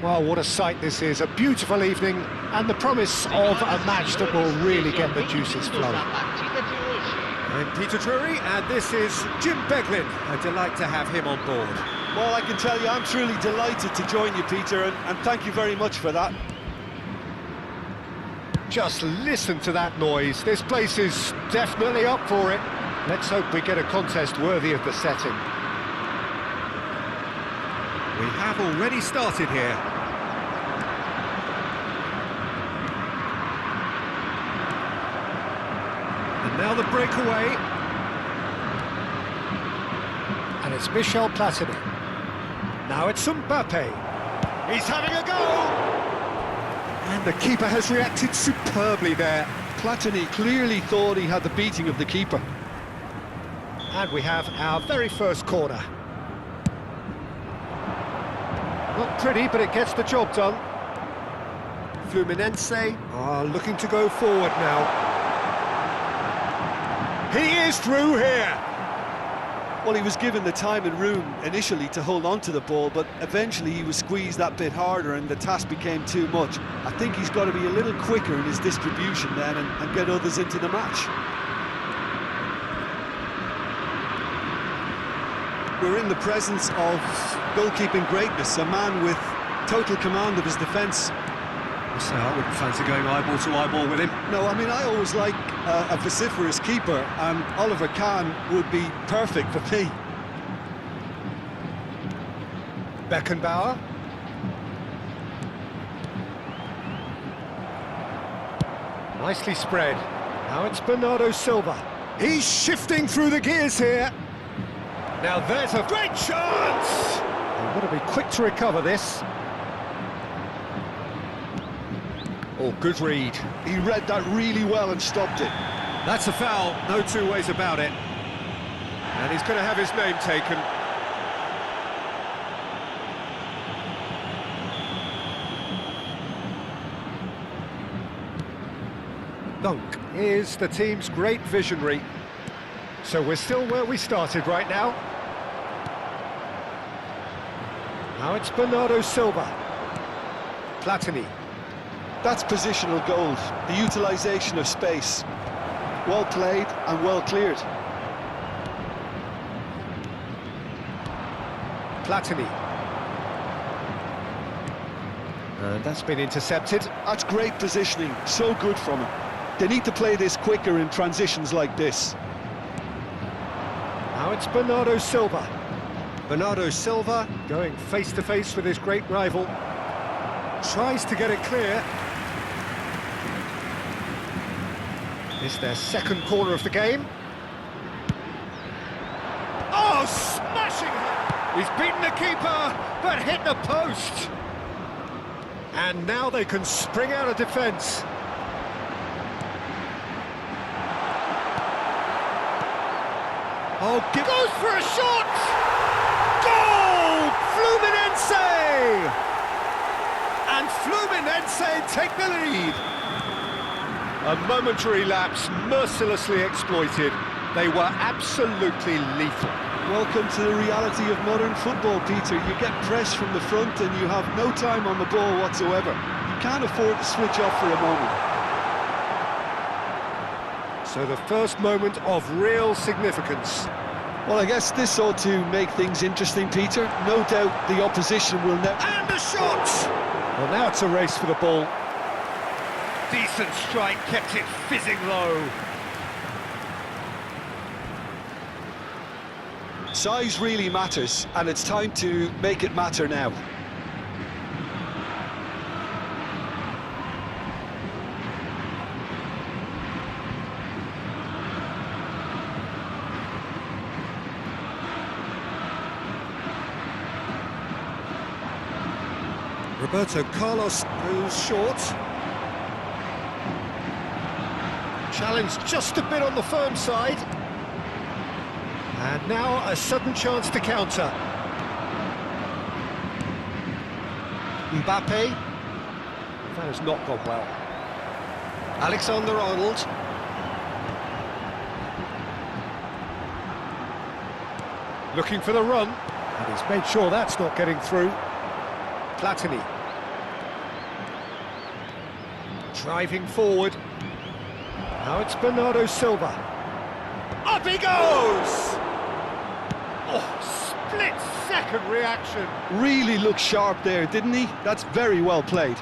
Well, what a sight this is, a beautiful evening, and the promise of a match that will really get the juices flowing. I'm Peter Drury, and this is Jim Beglin. A delight to have him on board. Well, I can tell you, I'm truly delighted to join you, Peter, and thank you very much for that. Just listen to that noise. This place is definitely up for it. Let's hope we get a contest worthy of the setting. We have already started here. And now the breakaway. And it's Michel Platini. Now it's Mbappe. He's having a go! And the keeper has reacted superbly there. Platini clearly thought he had the beating of the keeper. And we have our very first corner. Not pretty, but it gets the job done. Fluminense are looking to go forward now. He is through here! Well, he was given the time and room initially to hold on to the ball, but eventually he was squeezed that bit harder and the task became too much. I think he's got to be a little quicker in his distribution then and get others into the match. We're in the presence of goalkeeping greatness, a man with total command of his defence. So I wouldn't fancy going eyeball to eyeball with him. No, I mean, I always like a vociferous keeper, and Oliver Kahn would be perfect for me. Beckenbauer. Nicely spread. Now it's Bernardo Silva. He's shifting through the gears here. Now there's a great chance! They've got to be quick to recover this. Oh, good read. He read that really well and stopped it. That's a foul, no two ways about it. And he's going to have his name taken. Dunk is the team's great visionary. So we're still where we started right now. Now it's Bernardo Silva. Platini. That's positional gold, the utilisation of space. Well played and well cleared. Platini. And that's been intercepted. That's great positioning, so good from him. They need to play this quicker in transitions like this. Now it's Bernardo Silva. Bernardo Silva going face-to-face with his great rival. Tries to get it clear. It's their second corner of the game. Oh, smashing! He's beaten the keeper, but hit the post. And now they can spring out of defence. Oh, goes for a shot! Goal! Fluminense! And Fluminense take the lead. A momentary lapse mercilessly exploited. They were absolutely lethal. Welcome to the reality of modern football, Peter. You get press from the front and you have no time on the ball whatsoever. You can't afford to switch off for a moment. So the first moment of real significance. Well, I guess this ought to make things interesting, Peter. No doubt the opposition will never... And the shot! Well, now it's a race for the ball. Decent strike, kept it fizzing low. Size really matters, and it's time to make it matter now. Roberto Carlos goes short. Challenged just a bit on the firm side. And now a sudden chance to counter. Mbappe. That has not gone well. Alexander-Arnold. Looking for the run. And he's made sure that's not getting through. Platini. Driving forward. Now it's Bernardo Silva. Up he goes! Oh, split-second reaction. Really looked sharp there, didn't he? That's very well played.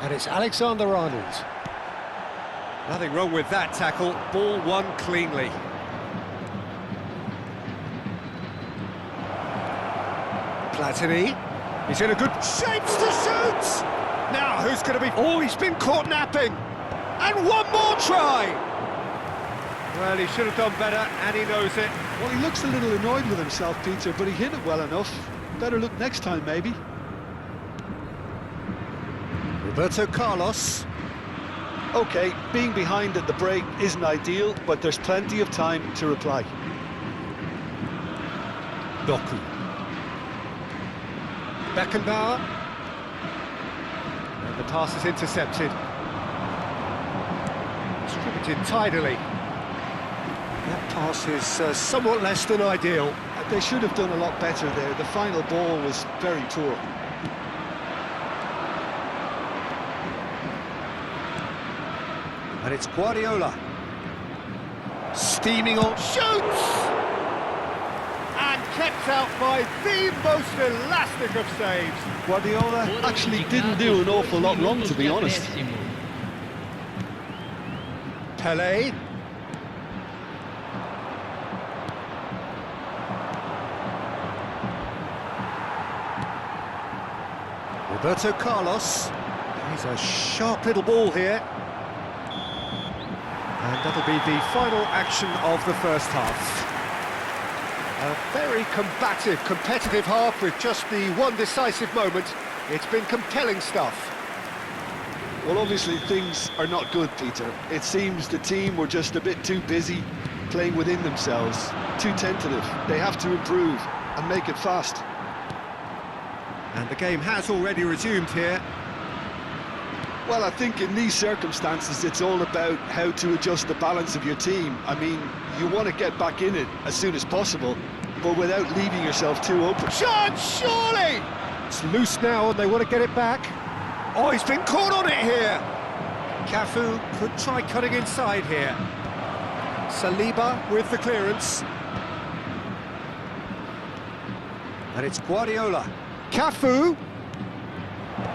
And it's Alexander-Arnold. Nothing wrong with that tackle. Ball won cleanly. Platini. He's in a good shape to shoot! Now, who's going to be... Oh, he's been caught napping! And one more try! Well, he should have done better, and he knows it. Well, he looks a little annoyed with himself, Peter, but he hit it well enough. Better look next time, maybe. Roberto Carlos. OK, being behind at the break isn't ideal, but there's plenty of time to reply. Doku. Beckenbauer. And the pass is intercepted. Distributed tidily. That pass is somewhat less than ideal. They should have done a lot better there. The final ball was very poor. And it's Guardiola. Steaming on, shoots! And kept out by the most elastic of saves. Guardiola actually didn't do an awful lot wrong, to be honest. Pelé. Roberto Carlos. He's a sharp little ball here. And that'll be the final action of the first half. A very combative, competitive half with just the one decisive moment. It's been compelling stuff. Well, obviously things are not good, Peter. It seems the team were just a bit too busy playing within themselves, too tentative. They have to improve and make it fast. And the game has already resumed here. Well, I think in these circumstances it's all about how to adjust the balance of your team. I mean, you want to get back in it as soon as possible, but without leaving yourself too open. Chance, surely! It's loose now and they want to get it back. Oh, he's been caught on it here. Cafu could try cutting inside here. Saliba with the clearance. And it's Guardiola. Cafu.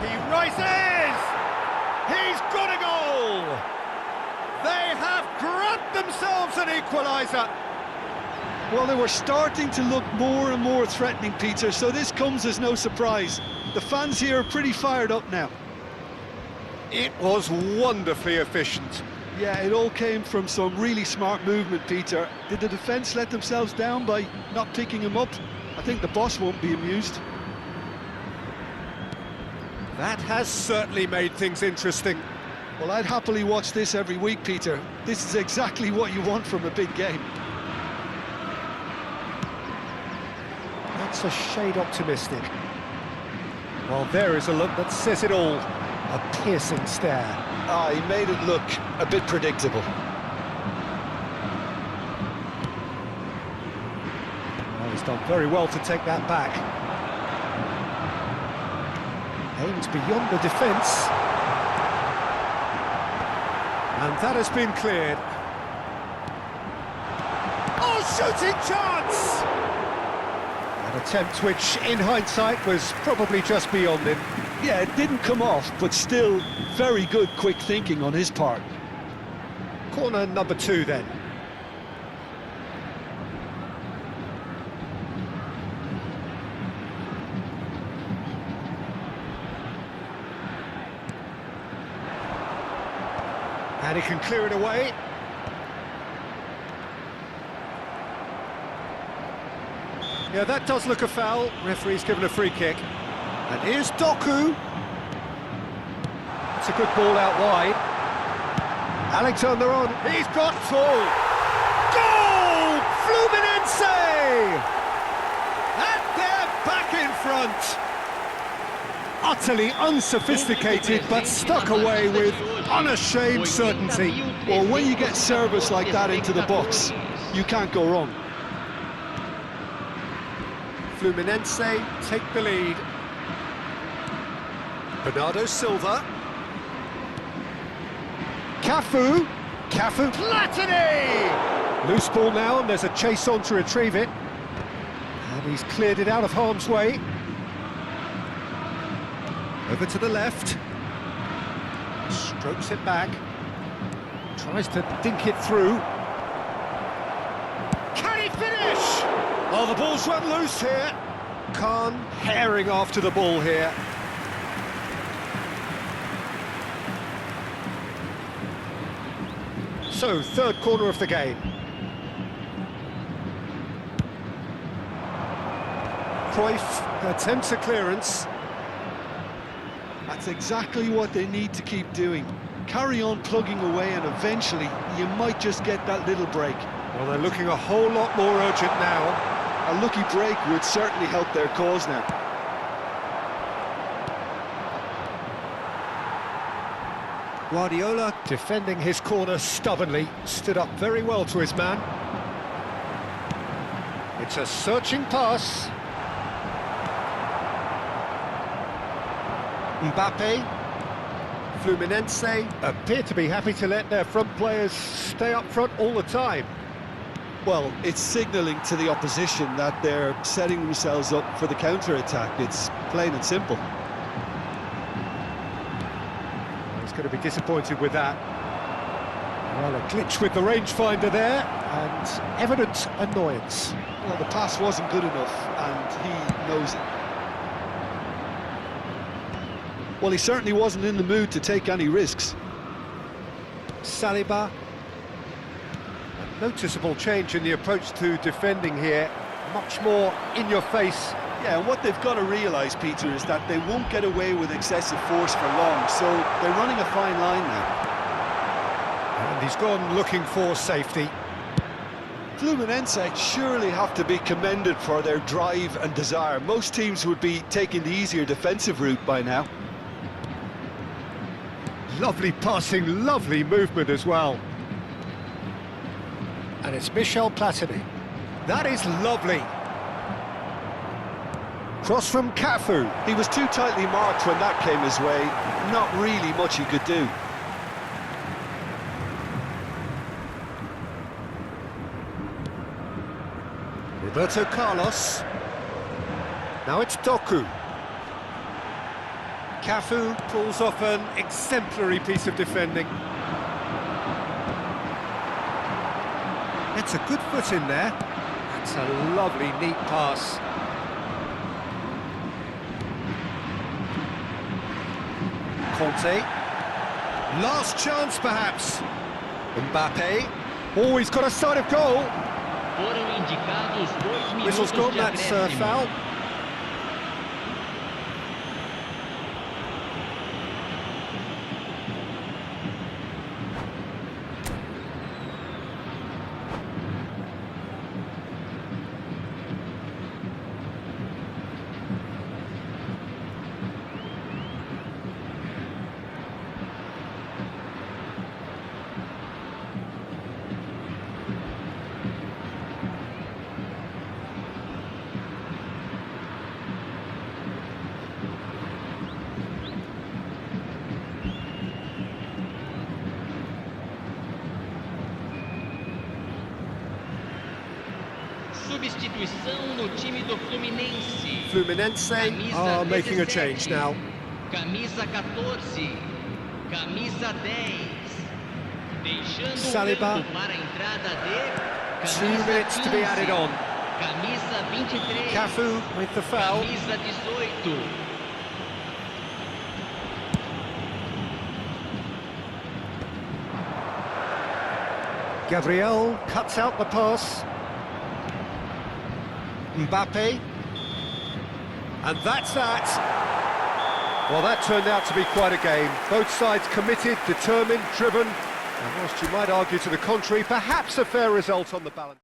He rises! He's got a goal! They have grabbed themselves an equaliser. Well, they were starting to look more and more threatening, Peter, so this comes as no surprise. The fans here are pretty fired up now. It was wonderfully efficient. Yeah, it all came from some really smart movement, Peter. Did the defence let themselves down by not picking him up? I think the boss won't be amused. That has certainly made things interesting. Well, I'd happily watch this every week, Peter. This is exactly what you want from a big game. That's a shade optimistic. Well, there is a look that says it all. A piercing stare. Ah, he made it look a bit predictable. Well, he's done very well to take that back. Aims beyond the defence. And that has been cleared. Oh, shooting chance! An attempt which, in hindsight, was probably just beyond him. Yeah, it didn't come off, but still very good quick thinking on his part. Corner number 2 then. And he can clear it away. Yeah, that does look a foul. Referee's given a free kick. And here's Doku. It's a good ball out wide. Alexander-Arnold. He's got tall. Goal! Fluminense! And they're back in front. Utterly unsophisticated, but stuck away with unashamed certainty. Well, when you get service like that into the box, you can't go wrong. Fluminense take the lead. Bernardo Silva. Cafu, Platini! Loose ball now, and there's a chase on to retrieve it. And he's cleared it out of harm's way. Over to the left. Strokes it back. Tries to dink it through. Can he finish? Oh, the ball's run loose here. Khan herring after the ball here. So, third corner of the game. Cruyff attempts a clearance. That's exactly what they need to keep doing. Carry on plugging away, and eventually you might just get that little break. Well, they're looking a whole lot more urgent now. A lucky break would certainly help their cause now. Guardiola, defending his corner stubbornly, stood up very well to his man. It's a searching pass. Mbappe, Fluminense appear to be happy to let their front players stay up front all the time. Well, it's signalling to the opposition that they're setting themselves up for the counter-attack. It's plain and simple. He's going to be disappointed with that. Well, a glitch with the rangefinder there, and evident annoyance. Well, the pass wasn't good enough, and he knows it. Well, he certainly wasn't in the mood to take any risks. Saliba. A noticeable change in the approach to defending here. Much more in your face. Yeah, and what they've got to realise, Peter, is that they won't get away with excessive force for long, so they're running a fine line now. And he's gone looking for safety. Fluminense surely have to be commended for their drive and desire. Most teams would be taking the easier defensive route by now. Lovely passing, lovely movement as well. And it's Michel Platini. That is lovely. Cross from Cafu. He was too tightly marked when that came his way. Not really much he could do. Roberto Carlos. Now it's Doku. Cafu pulls off an exemplary piece of defending. It's a good foot in there. That's a lovely, neat pass. Conte. Last chance, perhaps. Mbappe. Oh, he's got a side of goal. Whistle's gone, that's foul. Substituição no time do Fluminense. Fluminense are making a change now. Camisa 14, camisa 10. Deixando Saliba. para a entrada de 2 minutes to be added on. Camisa 23. Cafu with the foul. Camisa 18. Gabriel cuts out the pass. Mbappe. And that's that. Well, that turned out to be quite a game. Both sides committed, determined, driven. And whilst you might argue to the contrary, perhaps a fair result on the balance.